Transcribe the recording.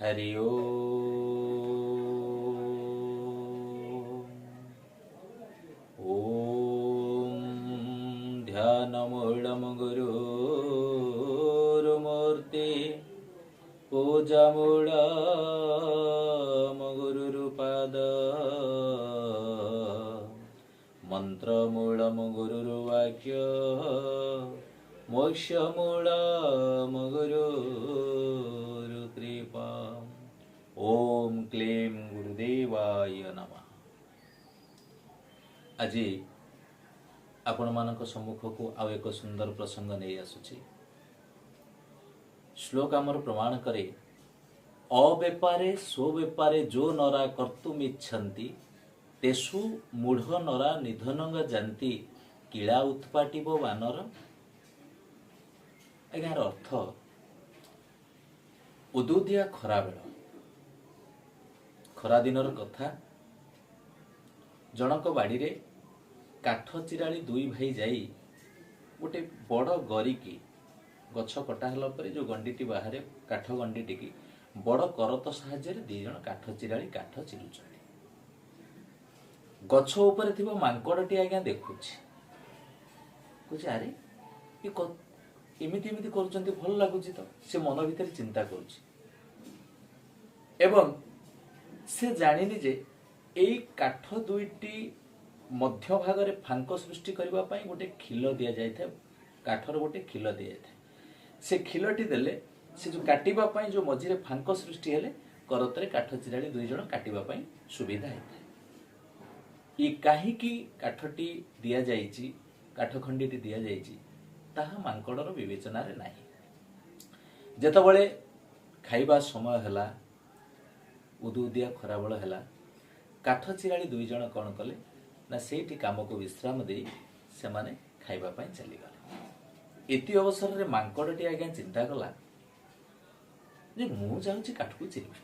हरि ओम ध्यानमूलम गुरुर्मूर्ति पूजामूलम गुरुरुपाद मंत्रमूलम गुरुर्वाक्य मोक्षमूलम गुरुकृपा। ओम क्लीं गुरुदेवाय नमः। आज आपण मानक सम्मुख को आउ एक सुंदर प्रसंग नहीं आसुची। श्लोक आमर प्रमाण करे अव्यापारे स्वव्यापारे जो नरा कर्तुम इच्छन्ति तेषु मूढ़ नरा निधनंग जानती किला उत्पाटिब वानर। यार अर्थ उदुदिया खरा बेल खरा दिनर कथा। जनक बाड़ी रे काठ चिराली दुई भाई जाई गोटे बड़ गरिकी गछ कटा हला परे जो गंडीटी बाहर काठ गंडीटी की बड़ करत साहाय्य दी जन काठ चिराली काठ चिरुचंती। गछ ऊपर थिबा मांकड़टी आज्ञा देखुछि कुछ अरे इमिति इमिति करूचंती भल लागुछि तो से मन भीतर चिंता करूछि एवं से जानिनी जे एई काठ दुईटी मध्य भाग रे फांक सृष्टि करबा पई गोटे खिल दिया जाय था। काठर गोटे खिल दिया जाय था। से खिलटी देले से जो काटिबा पई जो मझी रे फांक सृष्टि हेले करतरे काठ चिराली दुई जण काटिबा पई सुविधा हेता। ई काहे की काठटी दिया जायछि काठ खंडीटी दिया जायछि ताहा मांकड़र विवेचना रे नाही। जेतबळे खाइबा समय हला उदुदिया खराबळ हला काठ चिराली दुई जण कोन कले ना सेठी काम को विश्राम दे से माने खाइबा पई चली गले। एति अवसर रे मांकड़टी आज्ञा चिंता कला जे मु जाउछि काठ को चिरबी